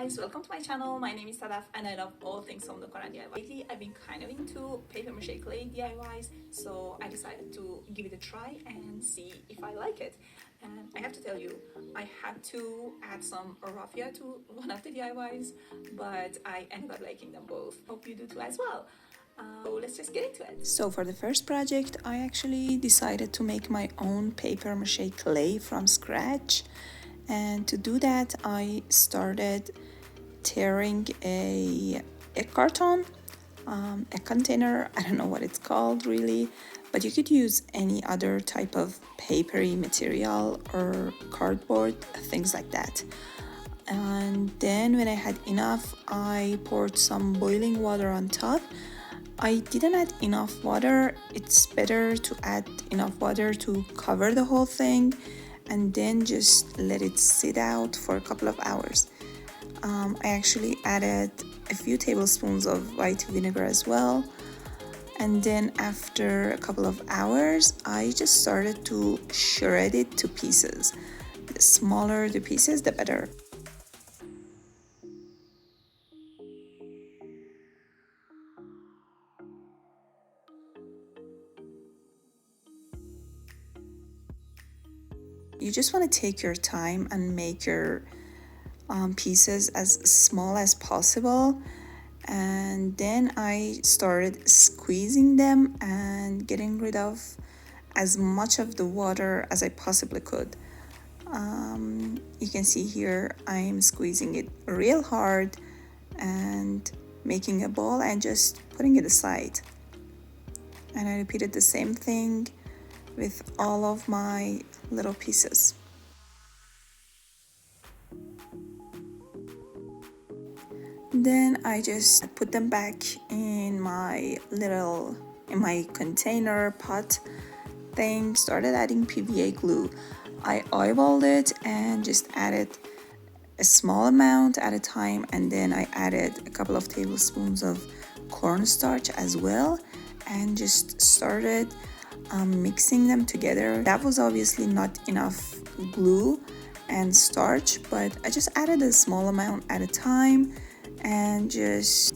guys, welcome to my channel. My name is Sadaf and I love all things home decor and DIY. Lately I've been kind of into paper mache clay DIYs, so I decided to give it a try and see if I like it. And I have to tell you, I had to add some raffia to one of the DIYs, but I ended up liking them both. Hope you do too as well. So let's just get into it. So for the first project, I actually decided to make my own paper mache clay from scratch. And to do that, I started tearing a carton, a container. I don't know what it's called really, but you could use any other type of papery material or cardboard, things like that. And then when I had enough, I poured some boiling water on top. I didn't add enough water. It's better to add enough water to cover the whole thing and then just let it sit out for a couple of hours. I actually added a few tablespoons of white vinegar as well. And then after a couple of hours, I just started to shred it to pieces. The smaller the pieces, the better. You just want to take your time and make your pieces as small as possible. And then I started squeezing them and getting rid of as much of the water as I possibly could. You can see here I'm squeezing it real hard and making a ball and just putting it aside. And I repeated the same thing with all of my little pieces. Then I just put them back in my container pot thing. Started adding PVA glue. I eyeballed it and just added a small amount at a time, and then I added a couple of tablespoons of cornstarch as well and just started mixing them together. That was obviously not enough glue and starch, but I just added a small amount at a time and just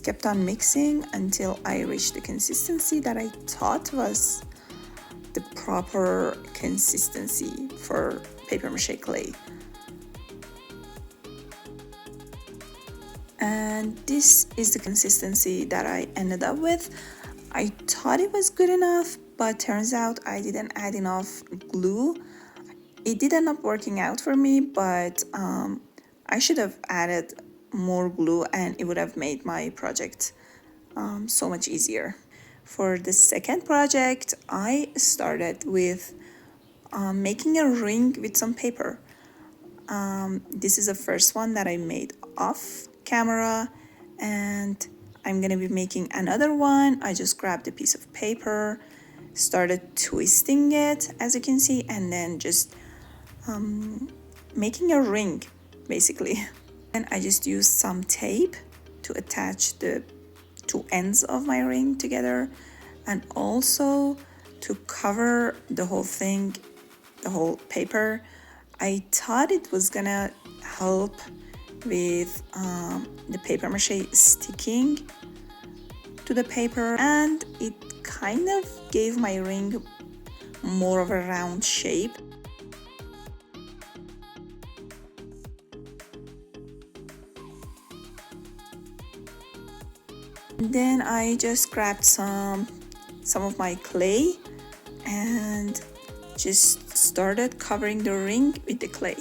kept on mixing until I reached the consistency that I thought was the proper consistency for paper mache clay. And this is the consistency that I ended up with. I thought it was good enough, but turns out I didn't add enough glue. It did end up working out for me, but I should have added more glue and it would have made my project so much easier. For the second project, I started with making a ring with some paper. This is the first one that I made off camera, and I'm gonna be making another one. I just grabbed a piece of paper, started twisting it as you can see, and then just making a ring basically. And I just used some tape to attach the two ends of my ring together, and also to cover the whole thing, the whole paper. I thought it was gonna help with the paper mache sticking to the paper, and it kind of gave my ring more of a round shape. Then I just grabbed some of my clay and just started covering the ring with the clay.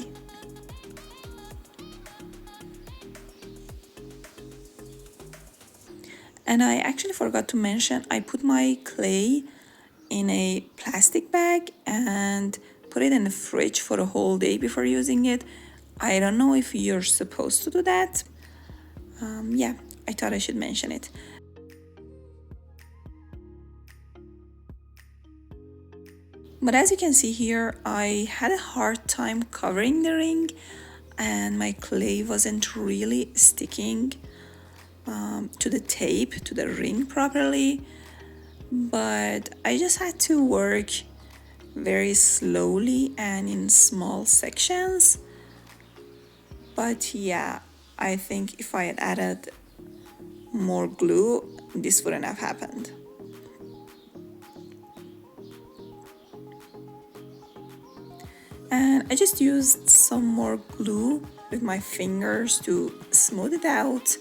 And I actually forgot to mention, I put my clay in a plastic bag and put it in the fridge for a whole day before using it. I don't know if you're supposed to do that. Yeah, I thought I should mention it. But as you can see here, I had a hard time covering the ring and my clay wasn't really sticking to the tape, to the ring properly. But I just had to work very slowly and in small sections. But yeah, I think if I had added more glue, this wouldn't have happened. And I just used some more glue with my fingers to smooth it out.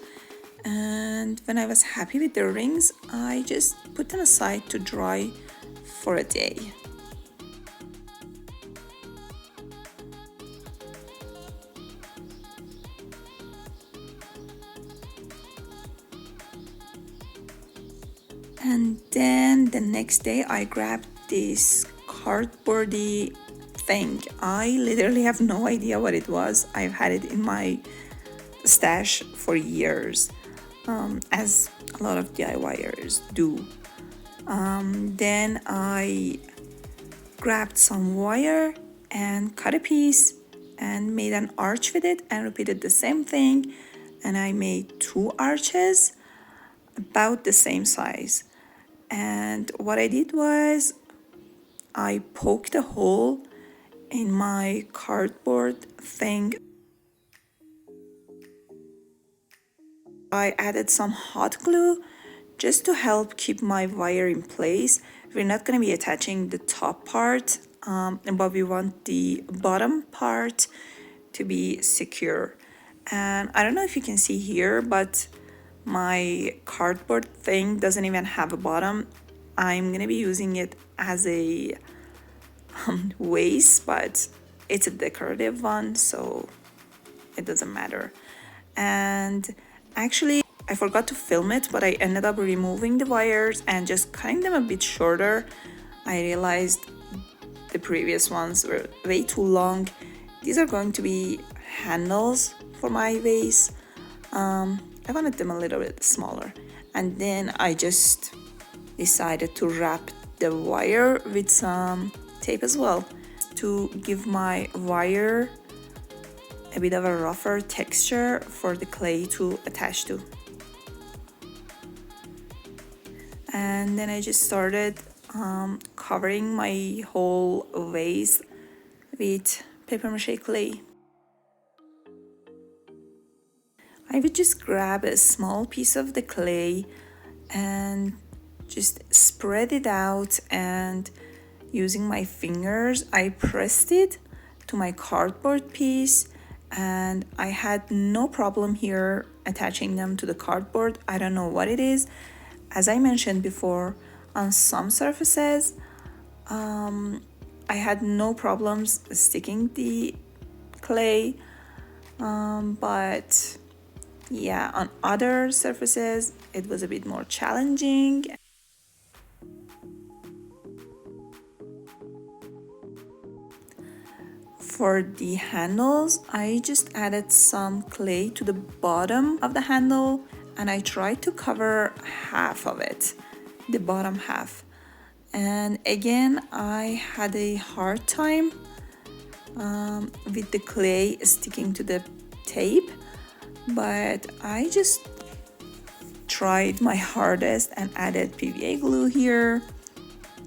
And when I was happy with the rings, I just put them aside to dry for a day. And then the next day I grabbed this cardboardy thing. I literally have no idea what it was. I've had it in my stash for years, as a lot of DIYers do. Then I grabbed some wire and cut a piece and made an arch with it and repeated the same thing, and I made 2 arches about the same size. And what I did was I poked a hole in my cardboard thing. I added some hot glue just to help keep my wire in place. We're not going to be attaching the top part, but we want the bottom part to be secure. And I don't know if you can see here, but my cardboard thing doesn't even have a bottom. I'm going to be using it as a vase, but it's a decorative one, so it doesn't matter. And actually, I forgot to film it, but I ended up removing the wires and just cutting them a bit shorter. I realized the previous ones were way too long. These are going to be handles for my vase. I wanted them a little bit smaller. And then I just decided to wrap the wire with some tape as well to give my wire a bit of a rougher texture for the clay to attach to. And then I just started covering my whole vase with paper mache clay. I would just grab a small piece of the clay and just spread it out, and using my fingers I pressed it to my cardboard piece, and I had no problem here attaching them to the cardboard. I don't know what it is. As I mentioned before, on some surfaces I had no problems sticking the clay, but yeah, on other surfaces it was a bit more challenging. For the handles, I just added some clay to the bottom of the handle, and I tried to cover half of it, the bottom half. And again, I had a hard time with the clay sticking to the tape, but I just tried my hardest and added PVA glue here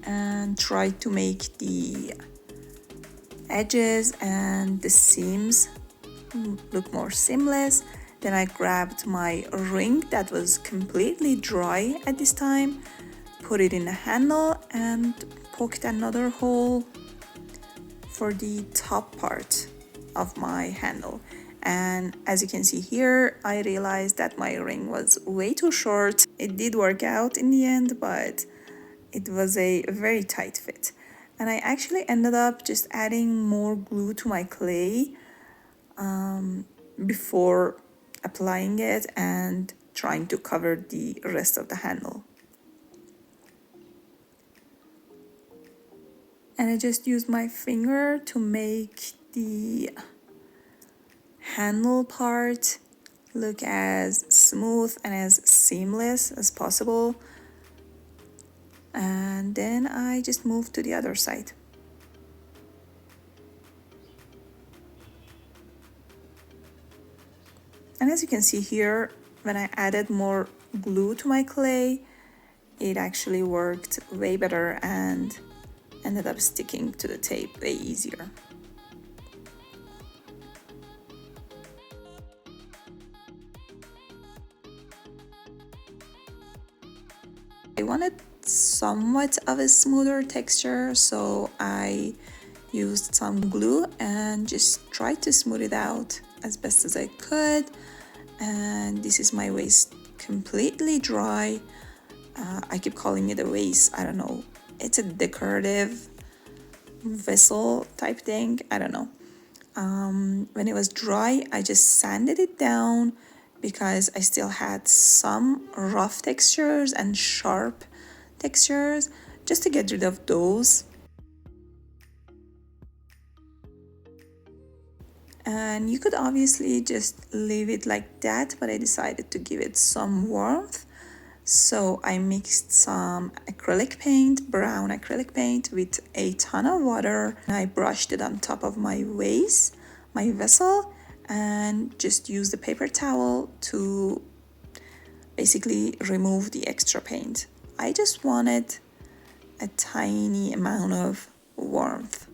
and tried to make the edges and the seams look more seamless. Then I grabbed my ring that was completely dry at this time, put it in the handle and poked another hole for the top part of my handle. And as you can see here, I realized that my ring was way too short. It did work out in the end, but it was a very tight fit. And I actually ended up just adding more glue to my clay before applying it and trying to cover the rest of the handle. And I just used my finger to make the handle part look as smooth and as seamless as possible. And then I just moved to the other side. And as you can see here, when I added more glue to my clay, it actually worked way better and ended up sticking to the tape way easier. I wanted somewhat of a smoother texture, so I used some glue and just tried to smooth it out as best as I could. And this is my vase, completely dry. I keep calling it a vase, I don't know. It's a decorative vessel type thing, I don't know. When it was dry, I just sanded it down because I still had some rough textures and sharp textures, just to get rid of those. And you could obviously just leave it like that, but I decided to give it some warmth. So I mixed some acrylic paint, brown acrylic paint, with a ton of water. I brushed it on top of my vase, my vessel, and just used the paper towel to basically remove the extra paint. I just wanted a tiny amount of warmth.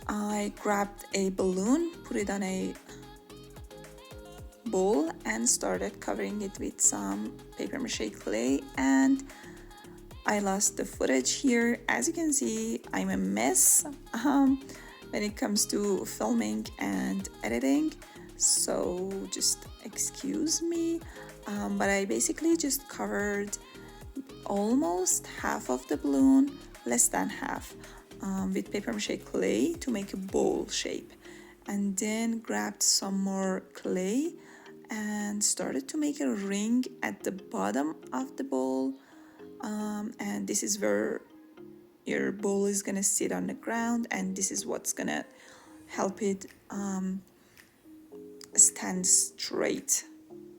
I grabbed a balloon, put it on a bowl, and started covering it with some paper mache clay, and I lost the footage here. As you can see, I'm a mess when it comes to filming and editing, so just excuse me. But I basically just covered almost half of the balloon, less than half, with paper mache clay to make a bowl shape, and then grabbed some more clay and started to make a ring at the bottom of the bowl. And this is where your bowl is gonna sit on the ground, and this is what's gonna help it stand straight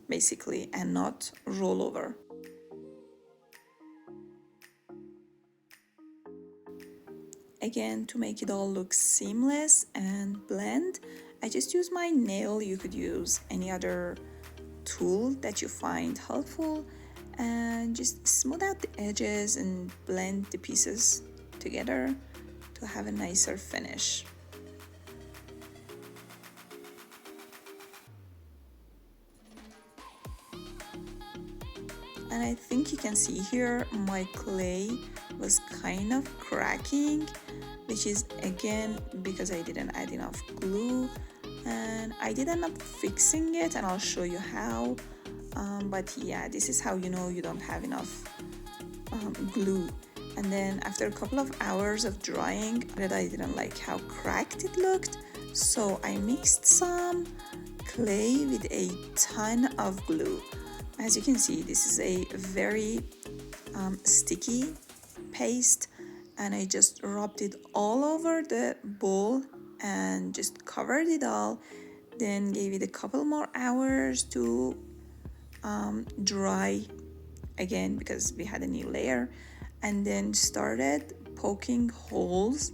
basically and not roll over. Again, to make it all look seamless and blend, I just use my nail. You could use any other tool that you find helpful, and just smooth out the edges and blend the pieces together to have a nicer finish. And I think you can see here my clay was kind of cracking, which is again because I didn't add enough glue, and I did end up fixing it, and I'll show you how. But yeah, this is how you know you don't have enough glue. And then after a couple of hours of drying, that I didn't like how cracked it looked, so I mixed some clay with a ton of glue. As you can see, this is a very sticky paste, and I just rubbed it all over the bowl and just covered it all, then gave it a couple more hours to dry again because we had a new layer, and then started poking holes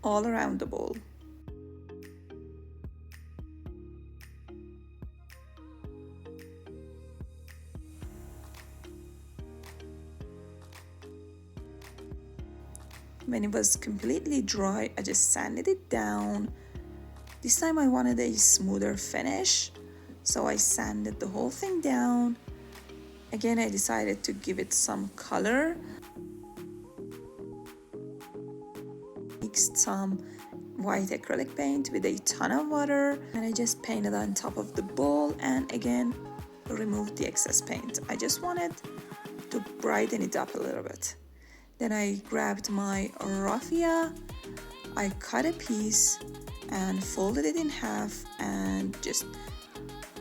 all around the bowl. When it was completely dry, I just sanded it down. This time I wanted a smoother finish, so I sanded the whole thing down. Again, I decided to give it some color. Mixed some white acrylic paint with a ton of water, and I just painted on top of the bowl, and again removed the excess paint. I just wanted to brighten it up a little bit. Then I grabbed my raffia, I cut a piece and folded it in half and just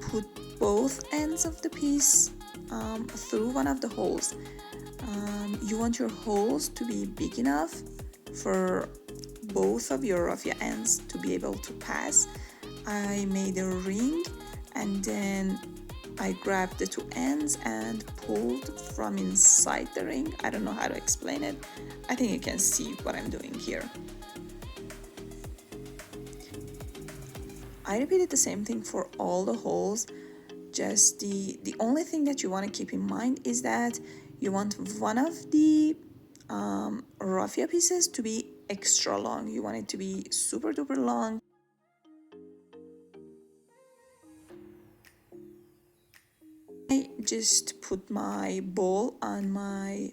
put both ends of the piece through one of the holes. You want your holes to be big enough for both of your raffia ends to be able to pass. I made a ring, and then I grabbed the two ends and pulled from inside the ring. I don't know how to explain it. I think you can see what I'm doing here. I repeated the same thing for all the holes. Just the only thing that you want to keep in mind is that you want one of the raffia pieces to be extra long. You want it to be super duper long. I just put my bowl on my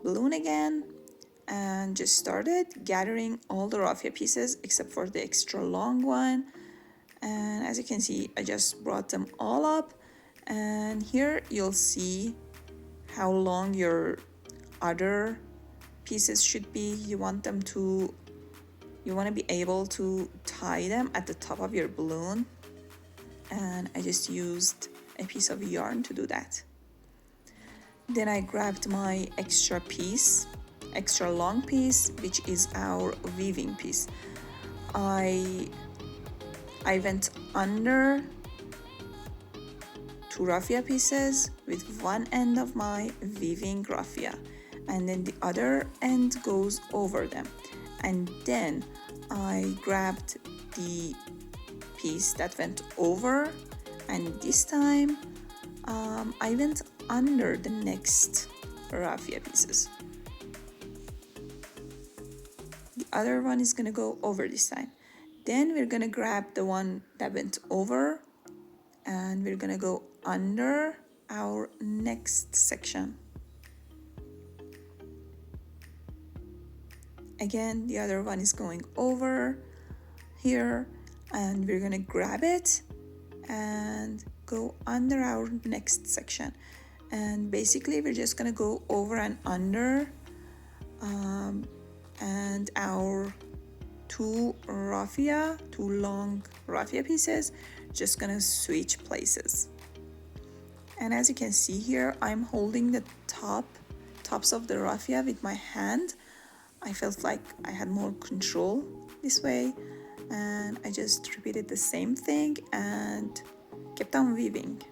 balloon again and just started gathering all the raffia pieces except for the extra long one. And as you can see, I just brought them all up, and here you'll see how long your other pieces should be. You want to be able to tie them at the top of your balloon, and I just used a piece of yarn to do that. Then I grabbed my extra long piece, which is our weaving piece. I went under two raffia pieces with one end of my weaving raffia, and then the other end goes over them. And then I grabbed the piece that went over, and this time I went under the next raffia pieces. The other one is gonna go over this time. Then we're gonna grab the one that went over, and we're gonna go under our next section. Again, the other one is going over here, and we're gonna grab it and go under our next section. And basically we're just gonna go over and under, and our two long raffia pieces just gonna switch places. And as you can see here, I'm holding the tops of the raffia with my hand. I felt like I had more control this way, and I just repeated the same thing and kept on weaving.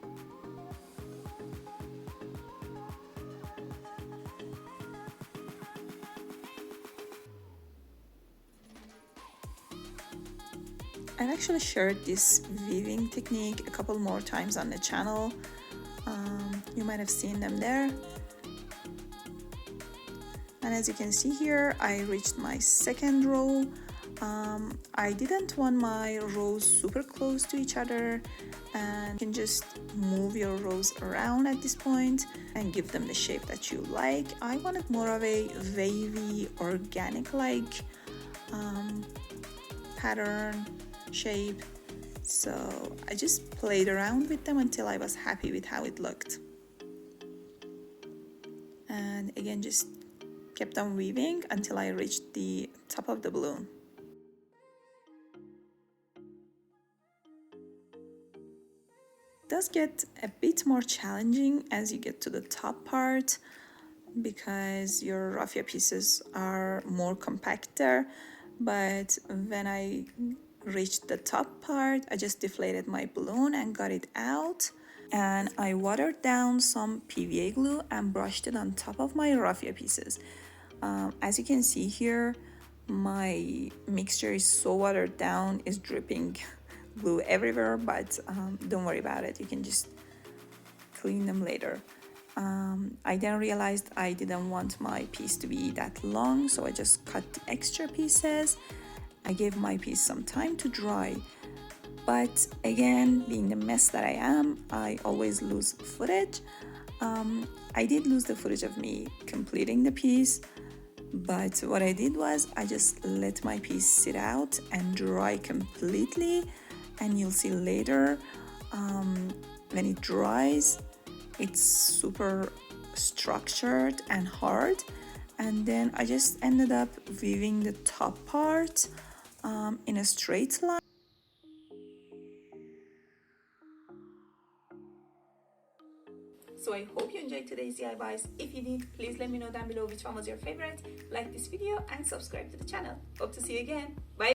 I've actually shared this weaving technique a couple more times on the channel. You might have seen them there. And as you can see here, I reached my second row. I didn't want my rows super close to each other, and you can just move your rows around at this point and give them the shape that you like. I wanted more of a wavy, organic-like pattern shape, so I just played around with them until I was happy with how it looked. And again, just kept on weaving until I reached the top of the balloon. It does get a bit more challenging as you get to the top part because your raffia pieces are more compact there, but when I reached the top part, I just deflated my balloon and got it out, and I watered down some PVA glue and brushed it on top of my raffia pieces. As you can see here, my mixture is so watered down, it's dripping glue everywhere, but don't worry about it, you can just clean them later. I then realized I didn't want my piece to be that long, so I just cut the extra pieces. I gave my piece some time to dry, but again, being the mess that I am, I always lose footage. I did lose the footage of me completing the piece, but what I did was I just let my piece sit out and dry completely, and you'll see later when it dries, it's super structured and hard. And then I just ended up weaving the top part in a straight line. So I hope you enjoyed today's DIYs. If you did, please let me know down below which one was your favorite. Like this video and subscribe to the channel. Hope to see you again. Bye.